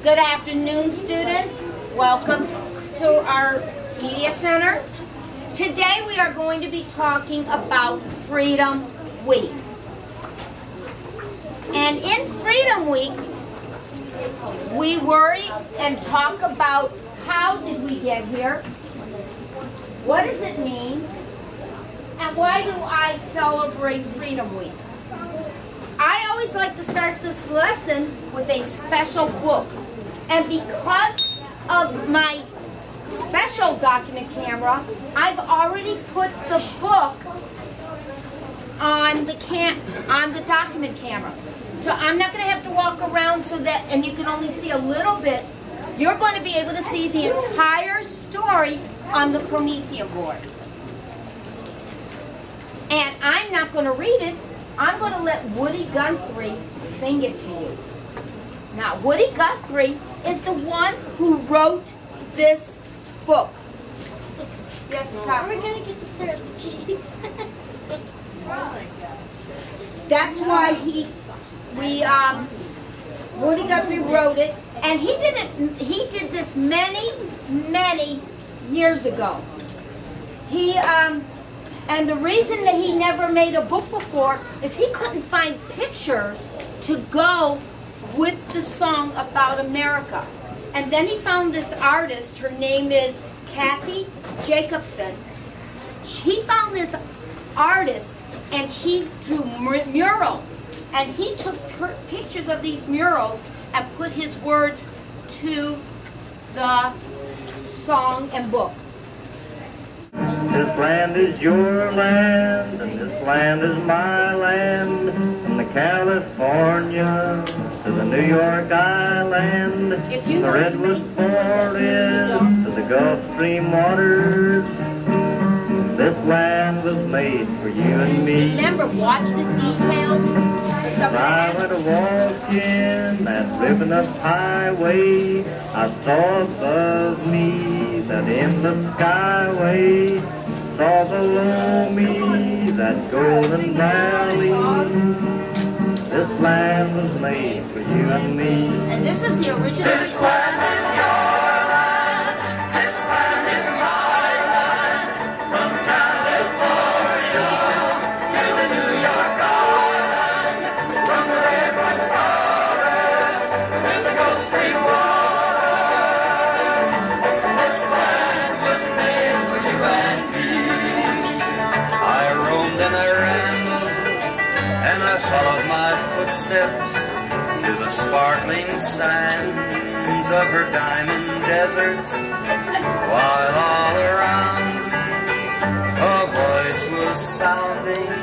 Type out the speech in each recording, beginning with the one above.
Good afternoon, students. Welcome to our Media Center. Today we are going to be talking about Freedom Week. And in Freedom Week, we worry and talk about how did we get here, what does it mean, and why do I celebrate Freedom Week? I always like to start this lesson with a special book. And because of my special document camera, I've already put the book on the document camera. So I'm not going to have to walk around so that, and you can only see a little bit. You're going to be able to see the entire story on the Promethean board. And I'm not going to read it. I'm going to let Woody Guthrie sing it to you. Now, Woody Guthrie is the one who wrote this book. Yes, Kyle? We're going to get the third cheese. That's why Woody Guthrie wrote it, and he did this many years ago. And the reason that he never made a book before is he couldn't find pictures to go with the song about America. And then he found this artist, her name is Kathy Jacobson. He found this artist and she drew murals. And he took pictures of these murals and put his words to the song and book. This land is your land, and this land is my land, from the California to the New York Island, the redwood forest to the Gulf Stream waters. This land was made for you and me. Remember, watch the details. I went a-walking that ribbon-up highway, I saw above me that endless skyway, saw below me that golden valley. This land was made for you and me. And this is the original. This land is your land. This land is my land. From California to the New York Island, from the redwood forest to the Gulf Stream waters. This land was made for you and me. I roamed and I ran, and I followed my footsteps to the sparkling sands of her diamond deserts, while all around a voice was sounding,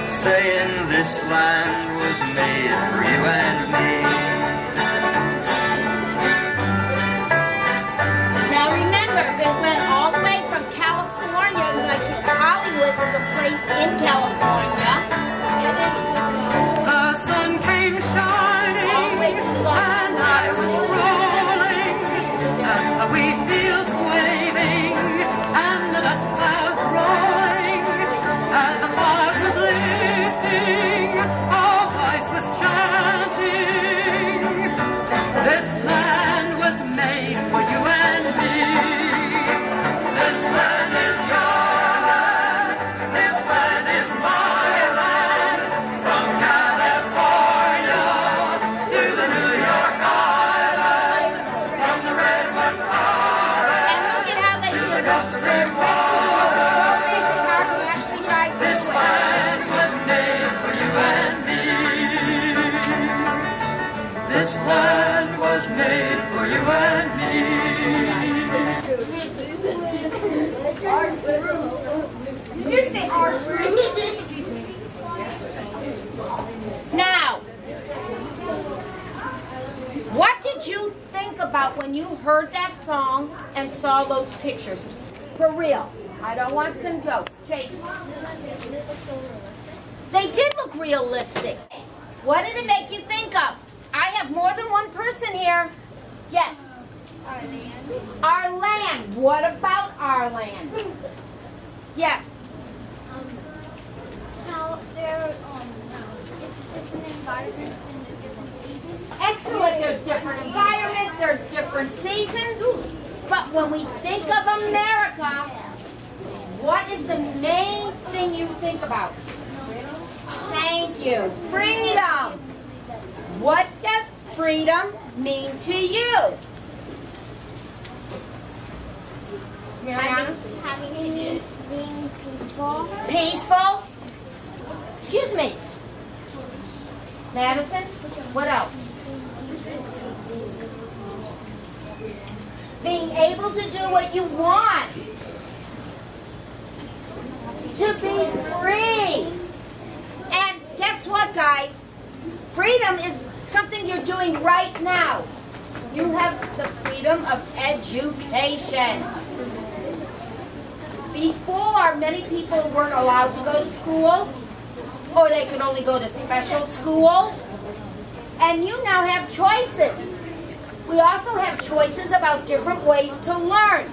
saying this land was made for you and me. Now remember, it went all the way from California, like Hollywood is a place in California. The sun came shining, All the way to the Gulf. and I was rolling, and the wheat fields waving, and the dust clouds rolling, as the fog was lifting, our voice was chanting. This land was made for you and me. This land is your land. This land is my land. From California to the New York Island, from the redwood forest And look at how they to did the it. Gulf Stream waters. So big the car could actually drive This through it. land was made for you and me. This land was made for you and me. Did you say our fruit? Excuse me. Now, what did you think about when you heard that song and saw those pictures? For real. I don't want some jokes. Chase. They did look realistic. What did it make you think of? I have more than one person here. Yes. Our land. Our land. What about our land? Yes. How there different environments and different seasons. Excellent. There's different environments. different seasons, but when we think of America, what is the main thing you think about? Thank you. Freedom. What does freedom mean to you? Having peace, being peaceful. Peaceful. Excuse me. Madison, what else? Being able to do what you want. To be free. And guess what, guys? Freedom is something you're doing right now. You have the freedom of education. Before, many people weren't allowed to go to school, or they could only go to special schools. And you now have choices. We also have choices about different ways to learn.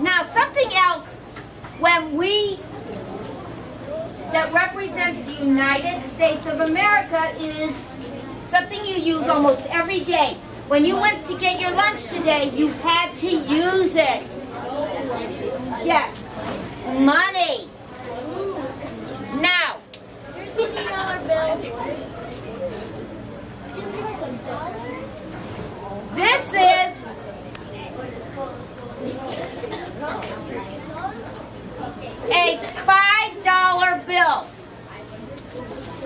Now, something else that represents the United States of America is something you use almost every day. When you went to get your lunch today, you had to use it. Yes, money. Now, Here's the $50 bill. this is a $5 bill.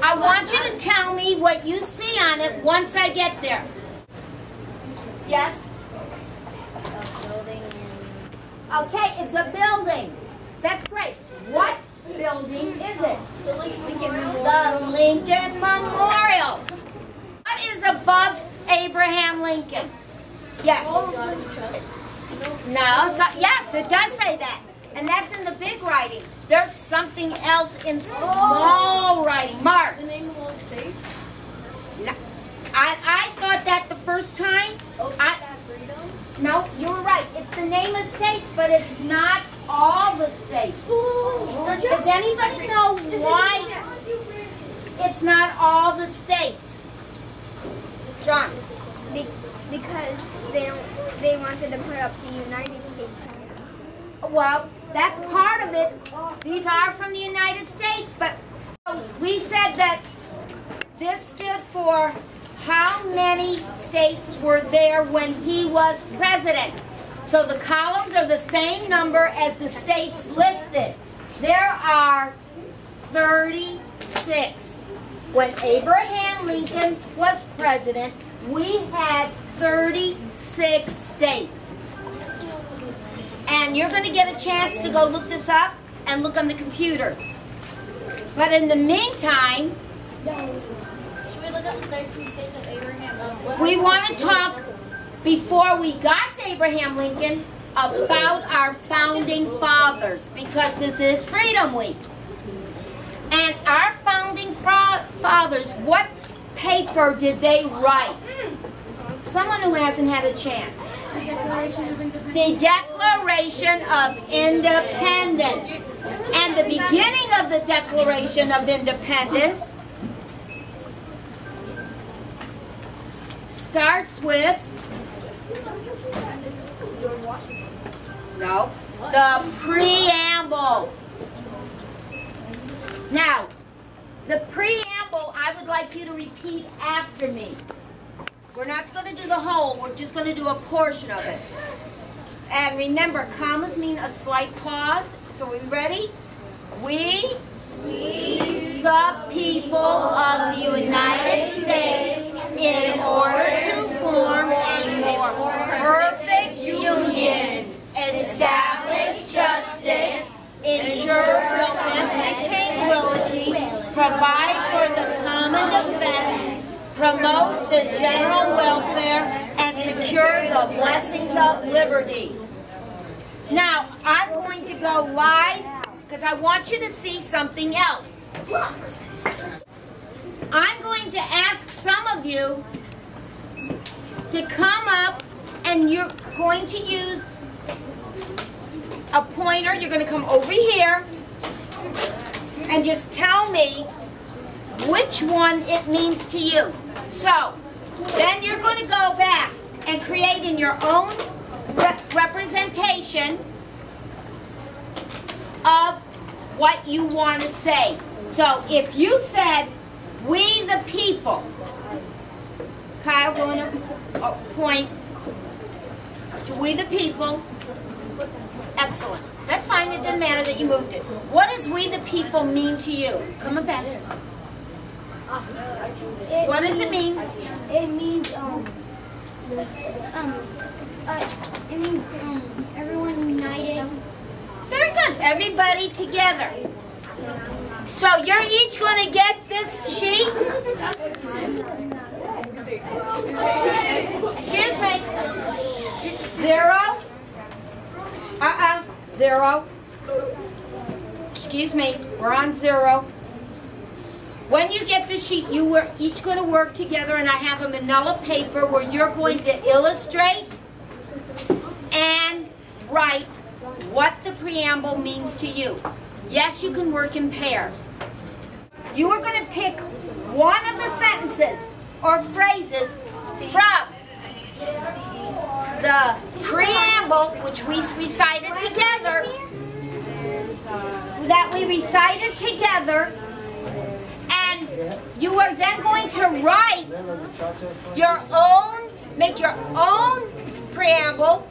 I want you to tell me what you see on it once I get there. Yes? Okay, it's a building. That's great. What building is it? The Lincoln Memorial. The Lincoln Memorial. What is above Abraham Lincoln? Yes. No, yes, it does say that. And that's in the big writing. There's something else in small writing. Mark. The name of all the states? No, I thought that the first time. Freedom? No, you were right. It's the name of states, but it's not all the states. Does anybody know why it's not all the states? John. Because they wanted to put up the United States. Well, that's part of it. These are from the United States, but we said that this stood for how many states were there when he was president. So the columns are the same number as the states listed. There are 36. When Abraham Lincoln was president, we had 36 states. And you're going to get a chance to go look this up and look on the computers. But in the meantime, Should we look up the 13 states of Abraham? we want to talk, before we got to Abraham Lincoln, about our founding fathers, because this is Freedom Week. And our founding fathers, what paper did they write? Someone who hasn't had a chance. The Declaration of Independence. And the beginning of the Declaration of Independence starts with the preamble. Now, the preamble, I would like you to repeat after me. We're not going to do the whole, we're just going to do a portion of it. And remember, commas mean a slight pause. So are we ready? We, the people of the United States, in order to form a more perfect union, establish justice, ensure domestic tranquility, provide for the common defense, promote the general welfare, and secure the blessings of liberty. Now, I'm going to go live because I want you to see something else. I'm going to ask some of you to come up, and you're going to use a pointer. You're going to come over here and just tell me which one it means to you. So, then you're going to go back and create in your own representation of what you want to say. So if you said, "We the people," Kyle, going to point to "We the people." Excellent. That's fine. It doesn't matter that you moved it. What does "We the people" mean to you? Come on back. What does it mean? It means everyone united. Very good. Everybody together. So you're each going to get this sheet. Excuse me. 0. 0. Excuse me. We're on 0. When you get the sheet, you are each going to work together, and I have a manila paper where you're going to illustrate and write what the preamble means to you. Yes, you can work in pairs. You are going to pick one of the sentences or phrases from the preamble, which we recited together, and you are then going to write make your own preamble,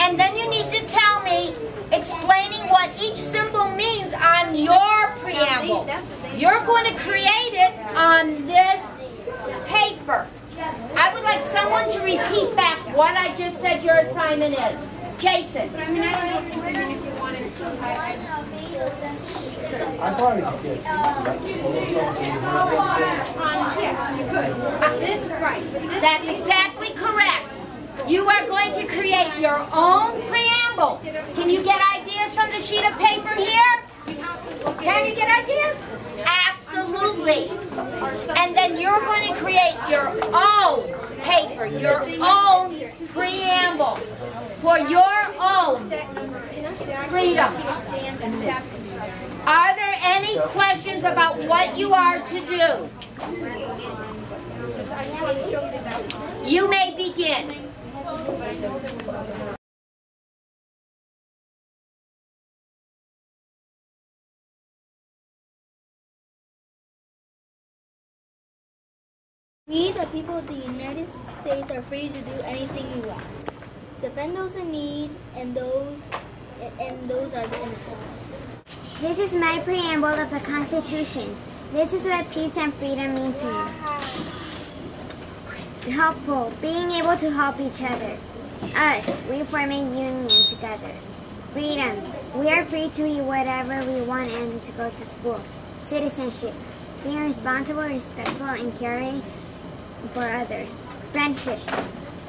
and then you need to tell me, explaining what each symbol means on your preamble. You're going to create it on this paper. I would like someone to repeat back what I just said your assignment is. Jason. I mean, I don't know if you wanted to. I probably could get That's exactly correct. You are going to create your own preamble. Can you get ideas from the sheet of paper here? Can you get ideas? Absolutely. And then you're going to create your own paper, your own preamble for your own freedom. Are there any questions about what you are to do? You may begin. We, the people of the United States, are free to do anything we want. Defend those in need, and those are the innocent. This is my preamble of the Constitution. This is what peace and freedom mean to me. Helpful, being able to help each other. Us, we form a union together. Freedom, we are free to eat whatever we want and to go to school. Citizenship, being responsible, respectful, and caring for others. Friendship,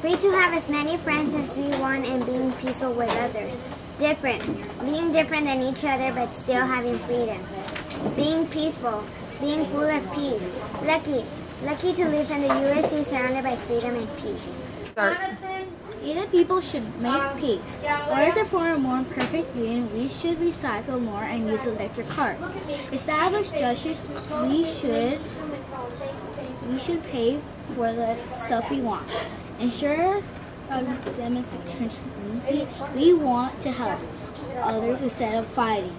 free to have as many friends as we want and being peaceful with others. Different, being different than each other but still having freedom. Being peaceful, being full of peace. Lucky to live in the USA surrounded by freedom and peace. We, the people, should make peace. In order to form a more perfect union, we should recycle more and use electric cars. Establish justice. We should pay for the stuff we want. Ensure domestic tranquility. We want to help others instead of fighting.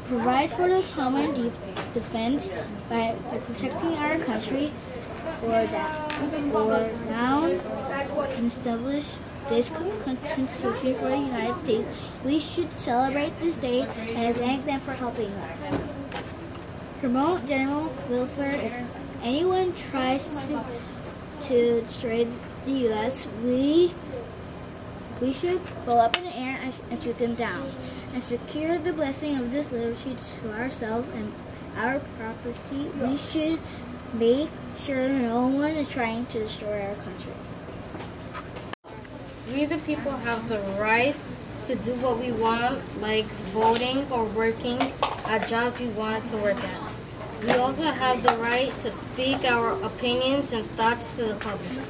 Provide for the common defense by protecting our country or down and establish this Constitution for the United States. We should celebrate this day and thank them for helping us. Promote general welfare. If anyone tries to destroy the U.S., we should go up in the air and shoot them down, and secure the blessing of this liberty to ourselves and our property. We should make sure no one is trying to destroy our country. We the people have the right to do what we want, like voting or working at jobs we want to work at. We also have the right to speak our opinions and thoughts to the public.